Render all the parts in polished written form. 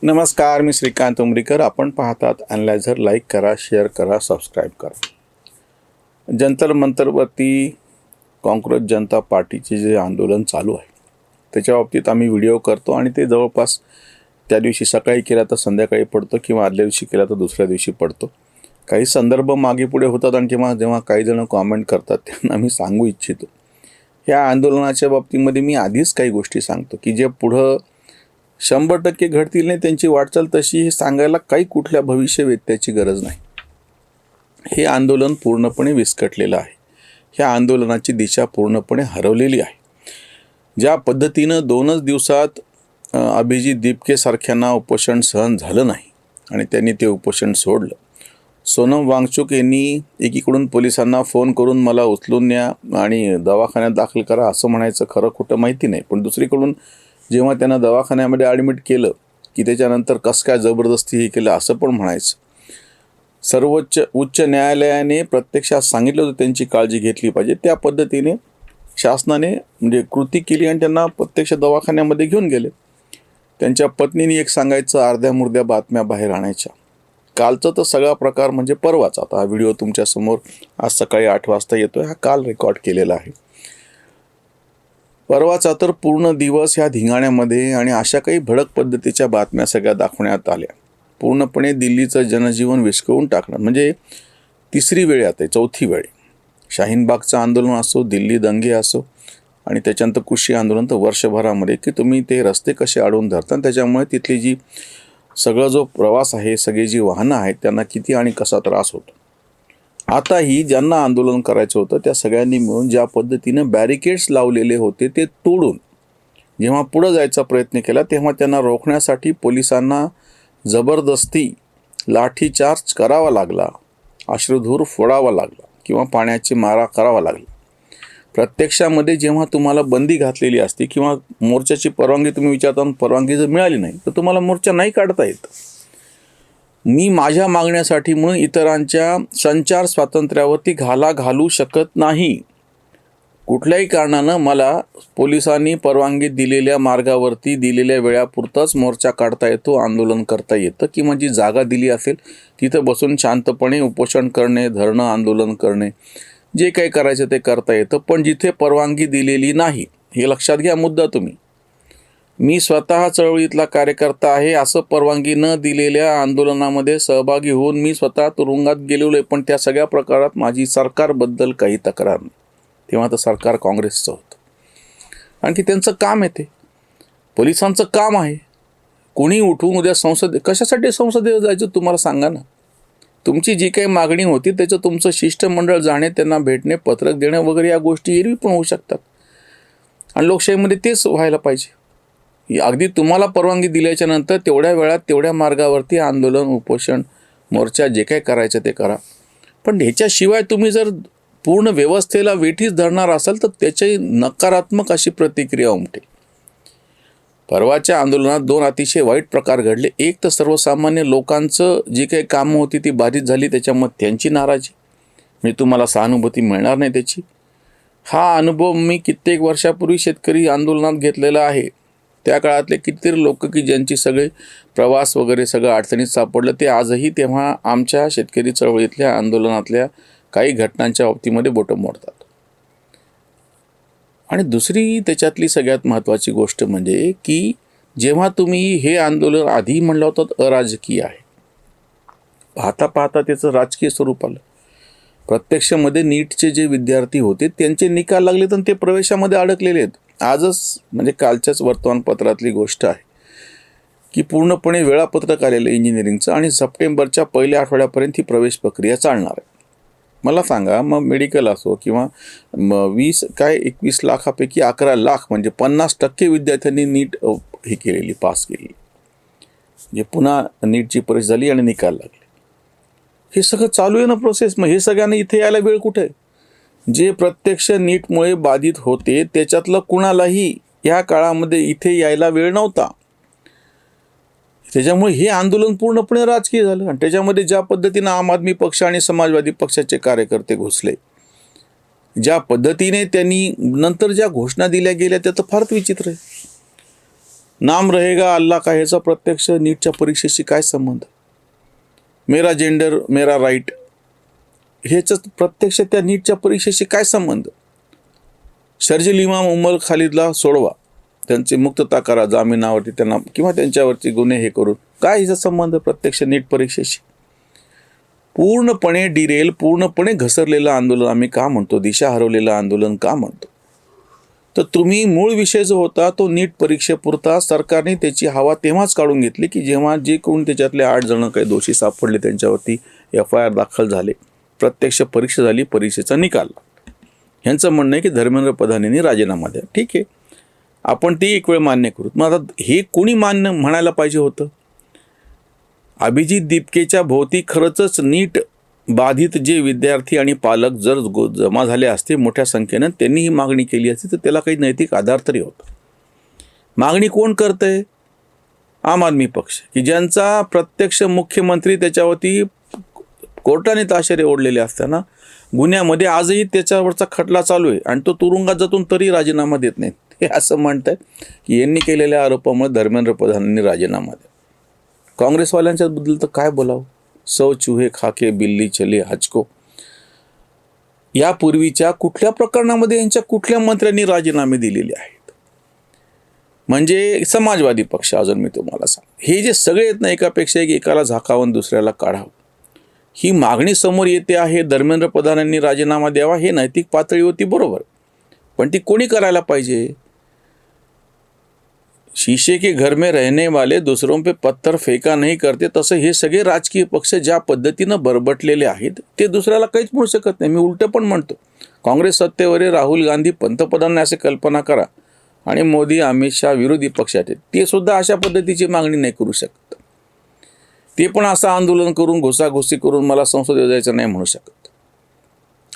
नमस्कार, मी श्रीकांत उमरीकर. आपण पाहतात ॲनालायझर. लाईक करा, शेअर करा, सबस्क्राईब करा. जंतर मंतरवरती काँग्रेस जनता पार्टीचे जे आंदोलन चालू आहे त्याच्या बाबतीत आम्ही व्हिडिओ करतो आणि ते जवळपास त्या दिवशी सकाळी केला तर संध्याकाळी पडतो किंवा आदल्या दिवशी केला तर दुसऱ्या दिवशी पडतो. काही संदर्भ मागे पुढे होतात आणि जेव्हा काही जण कॉमेंट करतात त्यांना मी सांगू इच्छितो. ह्या आंदोलनाच्या बाबतीमध्ये मी आधीच काही गोष्टी सांगतो की जे पुढं 100% घडतील नाही, त्यांची वाटचाल तशी हे सांगायला काही कुठल्या भविष्यवेत्त्याची गरज नाही. हे आंदोलन पूर्णपणे विस्कटलेलं आहे. ह्या आंदोलनाची दिशा पूर्णपणे हरवलेली आहे. ज्या पद्धतीनं 2च दिवसात अभिजित दीपके सारख्यांना उपोषण सहन झालं नाही आणि त्यांनी ते उपोषण सोडलं. सोनम वांगचुक यांनी एकीकडून पोलिसांना फोन करून मला उचलून न्या आणि दवाखान्यात दाखल करा असं म्हणायचं, खरं खोटं माहिती नाही, पण दुसरीकडून जेव्हा त्यांना दवाखान्यामध्ये ॲडमिट केलं की त्याच्यानंतर कसं काय जबरदस्ती हे केलं असं पण म्हणायचं. उच्च न्यायालयाने प्रत्यक्षात सांगितलं होतं त्यांची काळजी घेतली पाहिजे. त्या पद्धतीने शासनाने म्हणजे कृती केली आणि त्यांना प्रत्यक्ष दवाखान्यामध्ये घेऊन गेले. त्यांच्या पत्नीने एक सांगायचं, अर्ध्या मुर्द्या बातम्या बाहेर आणायच्या. कालचा तर सगळा प्रकार म्हणजे परवाचा. आता हा व्हिडिओ तुमच्यासमोर आज सकाळी 8 वाजता येतोय. हा काल रेकॉर्ड केलेला आहे. परवाचा तर पूर्ण दिवस ह्या धिंगाण्यामध्ये आणि अशा काही भडक पद्धतीच्या बातम्या सगळ्या दाखवण्यात आल्या. पूर्णपणे दिल्लीचं जनजीवन विस्कळून टाकणं म्हणजे तिसरी वेळ आता, चौथी वेळ. शाहीनबागचं आंदोलन असो, दिल्ली दंगे असो आणि त्याच्यानंतर कृषी आंदोलन, तर वर्षभरामध्ये की तुम्ही ते रस्ते कसे अडवून धरता, त्याच्यामुळे तिथली जी सगळा जो प्रवास आहे, सगळी जी वाहनं आहेत त्यांना किती आणि कसा त्रास होतो. आताही ज्यांना आंदोलन करायचं होतं त्या सगळ्यांनी मिळून ज्या पद्धतीनं बॅरिकेड्स लावलेले होते ते तोडून जेव्हा पुढं जायचा प्रयत्न केला तेव्हा त्यांना रोखण्यासाठी पोलिसांना जबरदस्ती लाठीचार्ज करावा लागला, अश्रुधूर फोडावा लागला किंवा पाण्याची मारा करावा लागला. प्रत्यक्षामध्ये जेव्हा तुम्हाला बंदी घातलेली असते किंवा मोर्चाची परवानगी तुम्ही विचारता, परवानगी जर मिळाली नाही तर तुम्हाला मोर्चा नाही काढता येत. मी माझ्या मागण्यासाठी म्हणून इतरांच्या संचार स्वातंत्र्यावरती घाला घालू शकत नाही. कुठल्याही कारणानं मला पोलिसांनी परवानगी दिलेल्या मार्गावरती दिलेल्या वेळापुरताच मोर्चा काढता येतो, आंदोलन करता येतं किंवा जी जागा दिली असेल तिथं बसून शांतपणे उपोषण करणे, धरणं, आंदोलन करणे, जे काही करायचं ते करता येतं. पण जिथे परवानगी दिलेली नाही, हे लक्षात घ्या मुद्दा तुम्ही. मी स्वतः चळवळीतला कार्यकर्ता आहे. असं परवानगी न दिलेल्या आंदोलनामध्ये सहभागी होऊन मी स्वतः तुरुंगात गेलेलो आहे, पण त्या सगळ्या प्रकारात माझी सरकारबद्दल काही तक्रार नाही. तेव्हा तर सरकार काँग्रेसचं होतं. आणखी त्यांचं काम आहे, ते पोलिसांचं काम आहे. कोणी उठून उद्या कशासाठी संसदेत जायचं तुम्हाला सांगा ना. तुमची जी काही मागणी होती त्याचं तुमचं शिष्टमंडळ जाणे, त्यांना भेटणे, पत्रक देणं वगैरे या गोष्टी एरवी पण होऊ शकतात आणि लोकशाहीमध्ये तेच व्हायला पाहिजे. अगदी तुम्हाला परवानगी दिल्याच्या नंतर तेवढ्या वेळात तेवढ्या मार्गावरती आंदोलन, उपोषण, मोर्चा जे काय करायचं ते करा. पण ह्याच्याशिवाय तुम्ही जर पूर्ण व्यवस्थेला वेठीस धरणार असाल तर त्याची नकारात्मक अशी प्रतिक्रिया उमटेल. परवाच्या आंदोलनात 2 अतिशय वाईट प्रकार घडले. एक तर सर्वसामान्य लोकांचं जी काही कामं होती ती बाधित झाली, त्याच्यामध्ये त्यांची नाराजी, म्हणजे तुम्हाला सहानुभूती मिळणार नाही त्याची. हा अनुभव मी कित्येक वर्षापूर्वी शेतकरी आंदोलनात घेतलेला आहे. त्या काळातले कितीतरी लोक की ज्यांची सगळे प्रवास वगैरे सगळं अडचणीत सापडलं, ते आजही तेव्हा आमच्या शेतकरी चळवळीतल्या आंदोलनातल्या काही घटनांच्या बाबतीमध्ये बोटं मोडतात. आणि दुसरी त्याच्यातली सगळ्यात महत्त्वाची गोष्ट म्हणजे की जेव्हा तुम्ही हे आंदोलन आधी म्हणलं होतं अराजकीय आहे, पाहता पाहता त्याचं राजकीय स्वरूप आलं. प्रत्यक्षामध्ये नीटचे जे विद्यार्थी होते त्यांचे निकाल लागले तर ते प्रवेशामध्ये अडकलेले आहेत. आजच म्हणजे कालच्याच वर्तमानपत्रातली गोष्ट आहे की पूर्णपणे वेळापत्रक आलेलं इंजिनिअरिंगचं आणि सप्टेंबरच्या पहिल्या आठवड्यापर्यंत ही प्रवेश प्रक्रिया चालणार आहे. मला सांगा, मग मेडिकल असो किंवा 21 लाखापैकी 11 लाख म्हणजे 50% विद्यार्थ्यांनी नीट हे केलेली, पास केलेली, जे पुन्हा नीटची परीक्षा झाली आणि निकाल लागले. हे सगळं चालू आहे ना प्रोसेस. मग हे सगळ्यांना इथे यायला वेळ कुठे आहे? जे प्रत्यक्ष नीटमुळे बाधित होते त्याच्यातलं कुणालाही या काळामध्ये इथे यायला वेळ नव्हता. त्याच्यामुळे हे आंदोलन पूर्णपणे राजकीय झालं आणि त्याच्यामध्ये ज्या पद्धतीनं आम आदमी पक्ष आणि समाजवादी पक्षाचे कार्यकर्ते घुसले, ज्या पद्धतीने त्यांनी नंतर ज्या घोषणा दिल्या गेल्या त्या तर फारच विचित्र आहे. नाम रहेगा अल्लाह का ह्याचा प्रत्यक्ष नीटच्या परीक्षेशी काय संबंध? मेरा जेंडर मेरा राईट ह्याचं प्रत्यक्ष त्या नीटच्या परीक्षेशी काय संबंध? शर्जील इमाम उमर खालिदला सोडवा, त्यांची मुक्तता करा जामिनावरती त्यांना, किंवा त्यांच्यावरती गुन्हे हे करून, काय हिचा संबंध प्रत्यक्ष नीट परीक्षेशी? पूर्णपणे डिरेल, पूर्णपणे घसरलेलं आंदोलन आम्ही का म्हणतो, दिशा हरवलेलं आंदोलन का म्हणतो? तर तुम्ही मूळ विषय जो होता तो नीट परीक्षेपुरता सरकारने त्याची हवा तेव्हाच काढून घेतली की जेव्हा जे कोण त्याच्यातले 8 जण काही दोषी सापडले त्यांच्यावरती FIR दाखल झाले, प्रत्यक्ष परीक्षा झाली, परीक्षेचा निकाल. ह्यांचं म्हणणं आहे की धर्मेंद्र प्रधानांनी राजीनामा द्या. ठीक आहे, आपण ते एक वेळ मान्य करू. मग आता हे कोणी मान्य म्हणायला पाहिजे होतं? अभिजित दीपकेच्या भोवती खरंच नीट बाधित जे विद्यार्थी आणि पालक जर जमा झाले असते मोठ्या संख्येनं, त्यांनी ही मागणी केली असती तर त्याला काही नैतिक आधार तरी होता. मागणी कोण करतंय? आम आदमी पक्ष, की ज्यांचा प्रत्यक्ष मुख्यमंत्री त्याच्यावरती कोर्टाने ताशेरे ओढलेले असताना गुन्ह्यामध्ये आजही त्याच्यावरचा खटला चालू आहे आणि तो तुरुंगात जातून तरी राजीनामा देत नाहीत. हे असं म्हणतात की यांनी केलेल्या आरोपामुळे धर्मेंद्र प्रधानांनी राजीनामा द्या. काँग्रेसवाल्यांच्या बद्दल तर काय बोलावं? सौ चूहे खाके बिल्ली चले हजको. यापूर्वीच्या कुठल्या प्रकरणामध्ये यांच्या कुठल्या मंत्र्यांनी राजीनामे दिलेले आहेत? म्हणजे समाजवादी पक्ष, अजून मी तुम्हाला सांग, हे जे सगळे आहेत ना, एकापेक्षा एक, एकाला झाकावून दुसऱ्याला काढावं, ही मागणी समोर येते आहे. धर्मेंद्र प्रधानांनी राजीनामा द्यावा, हे नैतिक पातळीवरती बरोबर, पण ती कोणी करायला पाहिजे? शीशे के घर में रहने वाले दूसरों पे पत्थर फेका नहीं करते, तसं हे सगळे राजकीय पक्ष ज्या पद्धतीनं बरबटलेले आहेत ते दुसऱ्याला काहीच म्हणू शकत नाही. मी उलटं पण म्हणतो, काँग्रेस सत्तेवर आहे, राहुल गांधी पंतप्रधान असे कल्पना करा, आणि मोदी अमित शहा विरोधी पक्षात आहेत, ते सुद्धा अशा पद्धतीची मागणी नाही करू शकत. ते पण असं आंदोलन करून घुसाघुसी करून मला संसदेत जायचं नाही म्हणू शकत,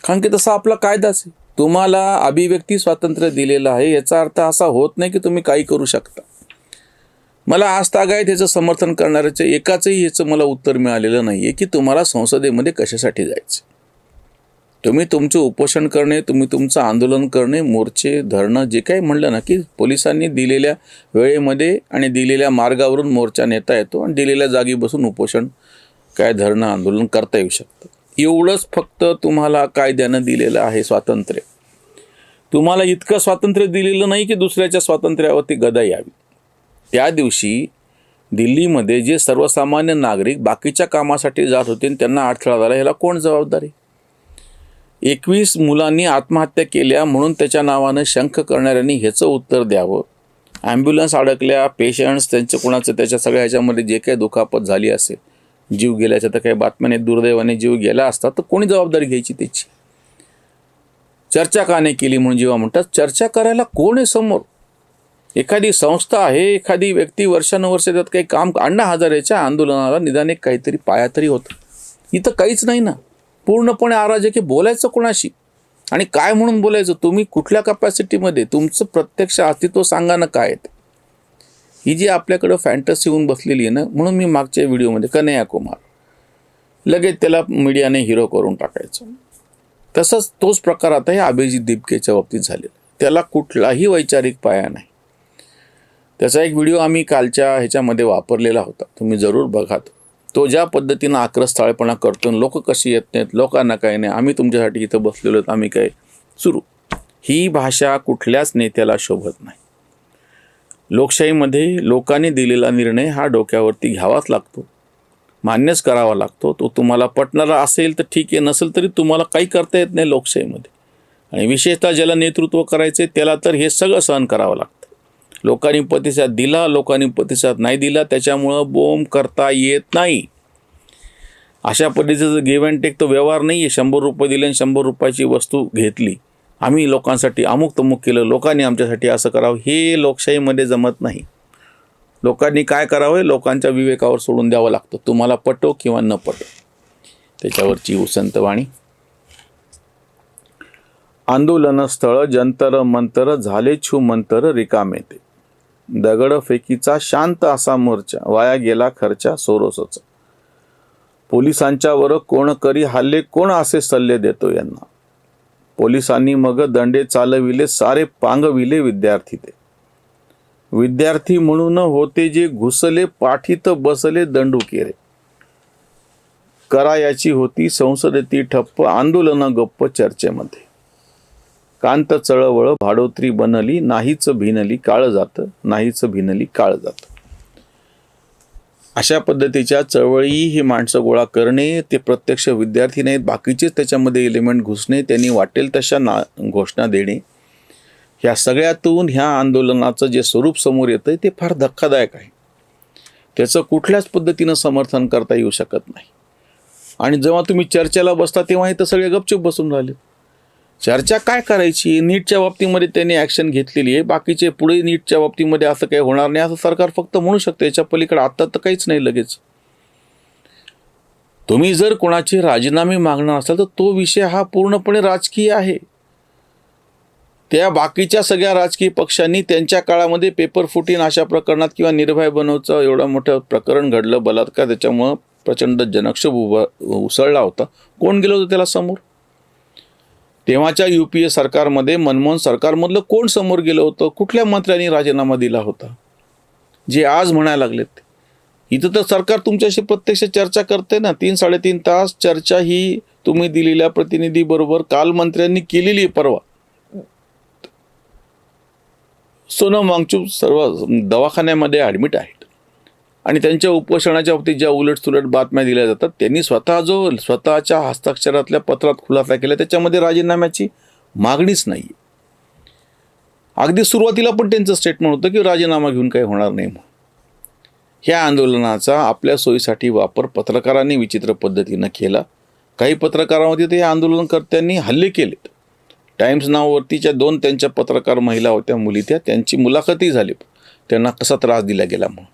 कारण की तसा आपला कायदाच आहे. तुम्हाला अभिव्यक्ती स्वातंत्र्य दिलेलं आहे, याचा अर्थ असा होत नाही की तुम्ही काही करू शकता. मला आज तागायत ह्याचं समर्थन करणाऱ्याचं एकाचंही ह्याचं मला उत्तर मिळालेलं नाही आहे की तुम्हाला संसदेमध्ये कशासाठी जायचं. तुम्ही तुमचं उपोषण करणे, तुम्ही तुमचं आंदोलन करणे, मोर्चे धरणं, जे काही म्हणलं ना, की पोलिसांनी दिलेल्या वेळेमध्ये आणि दिलेल्या मार्गावरून मोर्चा नेता येतो आणि दिलेल्या जागी बसून उपोषण काय धरणं आंदोलन करता येऊ शकतं. एवढंच फक्त तुम्हाला कायद्यानं दिलेलं आहे स्वातंत्र्य. तुम्हाला इतकं स्वातंत्र्य दिलेलं नाही की दुसऱ्याच्या स्वातंत्र्यावरती गदा यावी. त्या दिवशी दिल्लीमध्ये जे सर्वसामान्य नागरिक बाकीच्या कामासाठी जात होते त्यांना अडथळा झाला, ह्याला कोण जबाबदार आहे? 21 मुलांनी आत्महत्या केल्या म्हणून त्याच्या नावानं शंख करणाऱ्यांनी ह्याचं उत्तर द्यावं. ॲम्ब्युलन्स अडकल्या, पेशंट्स त्यांचं कोणाचं त्याच्या सगळ्या ह्याच्यामध्ये जे काही दुखापत झाली असेल, जीव गेल्याच्या तर काही बातम्याने दुर्दैवाने जीव गेला असता तर कोणी जबाबदारी घ्यायची त्याची? चर्चा का नाही केली म्हणून जेव्हा म्हणतात, चर्चा करायला कोण आहे समोर? एखादी संस्था आहे, एखादी व्यक्ती वर्षानुवर्ष त्यात काही काम, अण्णा हजारेच्या आंदोलनाला निदान एक काहीतरी पाया तरी होतं. इथं काहीच नाही ना, पूर्णपणे अराजक. बोलायचं कोणाशी आणि काय म्हणून बोलायचं? तुम्ही कुठल्या कपॅसिटीमध्ये, तुमचं प्रत्यक्ष अस्तित्व सांगा ना काय आहे. ही जी आपल्याकडं फॅन्टसी होऊन बसलेली आहे ना, म्हणून मी मागच्या व्हिडिओमध्ये कन्हैया कुमार लगेच त्याला मीडियाने हिरो करून टाकायचं. तसंच तोच प्रकार आता हे अभिजित दीपकेच्या बाबतीत झालेला. त्याला कुठलाही वैचारिक पाया नाही. त्याचा एक व्हिडिओ आम्ही कालच्या ह्याच्यामध्ये वापरलेला होता, तुम्ही जरूर बघा. तो ज्या पद्धतीनं आक्रस्ताळपणा करतो, लोक कशी येत नाहीत, लोकांना काही नाही, आम्ही तुमच्यासाठी इथं बसलेलो आहोत, आम्ही काय सुरू. ही भाषा कुठल्याच नेत्याला शोभत नाही. लोकशाहीमध्ये लोकांनी दिलेला निर्णय हा डोक्यावरती घ्यावाच लागतो, मान्यच करावा लागतो. तो तुम्हाला पटणारा असेल तर ठीक आहे, नसेल तरी तुम्हाला काही करता येत नाही लोकशाहीमध्ये. आणि विशेषतः ज्याला नेतृत्व करायचं आहे त्याला तर हे सगळं सहन करावं लागतं. लोकांनी प्रतिसाद दिला, लोकांनी प्रतिसाद नाही दिला, त्याच्यामुळं बोंब करता येत नाही. अशा पद्धतीचं गिव्ह अँड टेक तो व्यवहार नाही आहे. 100 रुपये दिले आणि 100 रुपयाची वस्तू घेतली, आम्ही लोकांसाठी अमुक तमुक केलं, लोकांनी आमच्यासाठी असं करावं, हे लोकशाहीमध्ये जमत नाही. लोकांनी काय करावं लोकांच्या विवेकावर सोडून द्यावं लागतं, तुम्हाला पटो किंवा न पटो. त्याच्यावरची उसंत वाणी. आंदोलनस्थळ जंतर मंतर झाले छू मंतर रिकामे ते. दगडफेकीचा शांत असा मोर्चा, वाया गेला खर्चा सोरोसचा. पोलिसांच्यावर कोण करी हल्ले, कोण असे सल्ले देतो यांना. पोलिसांनी मग दंडे चालविले, सारे पांगविले विद्यार्थी ते. विद्यार्थी म्हणून होते जे घुसले, पाठीत बसले दंडुके रे. करायाची होती संसदेती ठप्प, आंदोलन गप्प चर्चेमध्ये. कांत चळवळ भाडोत्री बनली, नाहीच भिनली काळ जात, नाहीच भिनली काळ जात. अशा पद्धतीच्या चळवळी ही माणसं गोळा करणे, ते प्रत्यक्ष विद्यार्थी नाहीत, बाकीचेच त्याच्यामध्ये एलिमेंट घुसणे, त्यांनी वाटेल तशा घोषणा देणे, ह्या सगळ्यातून ह्या आंदोलनाचं जे स्वरूप समोर येतं ते फार धक्कादायक आहे. त्याचं कुठल्याच पद्धतीनं समर्थन करता येऊ शकत नाही. आणि जेव्हा तुम्ही चर्चेला बसता तेव्हा इथं सगळे गपचूप बसून राहिले. चर्चा काय करायची? नीटच्या बाबतीमध्ये त्यांनी ॲक्शन घेतलेली आहे, बाकीचे पुढे नीटच्या बाबतीमध्ये असं काही होणार नाही असं सरकार फक्त म्हणू शकतं. याच्या पलीकडे आता तर काहीच नाही. लगेच तुम्ही जर कोणाचे राजीनामे मागणार असाल तर तो विषय हा पूर्णपणे राजकीय आहे. त्या बाकीच्या सगळ्या राजकीय पक्षांनी त्यांच्या काळामध्ये पेपर फुटीन अशा प्रकरणात किंवा निर्भय बनवचं एवढं मोठं प्रकरण घडलं, बलात्कार, त्याच्यामुळं प्रचंड जनक्षोभ उसळला होता. कोण गेलं होतं त्याला समोर? तेव्हाच्या UPA सरकारमध्ये मनमोहन सरकारमधलं कोण समोर गेलं होतं? कुठल्या मंत्र्यांनी राजीनामा दिला होता? जे आज म्हणायला लागलेत. इथं तर सरकार तुमच्याशी प्रत्यक्ष चर्चा करते ना. 3-3.5 तास चर्चा ही तुम्ही दिलेल्या प्रतिनिधीबरोबर काल मंत्र्यांनी केलेली आहे. परवा सोनम वांगचूक सर्व दवाखान्यामध्ये ॲडमिट आहेत आणि त्यांच्या उपोषणाच्या बाबतीत ज्या उलटसुलट बातम्या दिल्या जातात, त्यांनी स्वतःच्या हस्ताक्षरातल्या पत्रात खुलासा केला, त्याच्यामध्ये राजीनाम्याची मागणीच नाही. अगदी सुरुवातीला पण त्यांचं स्टेटमेंट होतं की राजीनामा घेऊन काही होणार नाही म्हणून. ह्या आंदोलनाचा आपल्या सोयीसाठी वापर पत्रकारांनी विचित्र पद्धतीनं केला. काही पत्रकारांवरती ते आंदोलनकर्त्यांनी हल्ले केलेत. टाइम्स नावावरतीच्या 2 त्यांच्या पत्रकार महिला होत्या, मुली, त्यांची मुलाखतही झाली. त्यांना कसा त्रास दिला गेला म्हणून,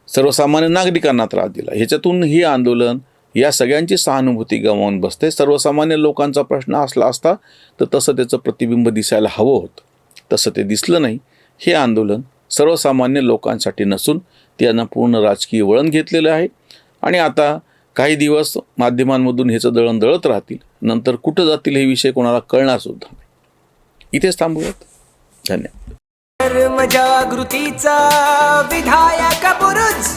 सर्वसामान्य नागरिकांना त्रास दिला. ह्याच्यातून ही आंदोलन या सगळ्यांची सहानुभूती गमावून बसते. सर्वसामान्य लोकांचा प्रश्न असला असता तर तसं त्याचं प्रतिबिंब दिसायला हवं होतं, तसं ते दिसलं नाही. हे आंदोलन सर्वसामान्य लोकांसाठी नसून त्यांना पूर्ण राजकीय वळण घेतलेलं आहे. आणि आता काही दिवस माध्यमांमधून ह्याचं दळण दळत राहतील, नंतर कुठं जातील हे विषय कोणाला कळणार सुद्धा नाही. इथेच थांबूयात. धन्यवाद. धर्मजागृतीचा विधायक बुरुज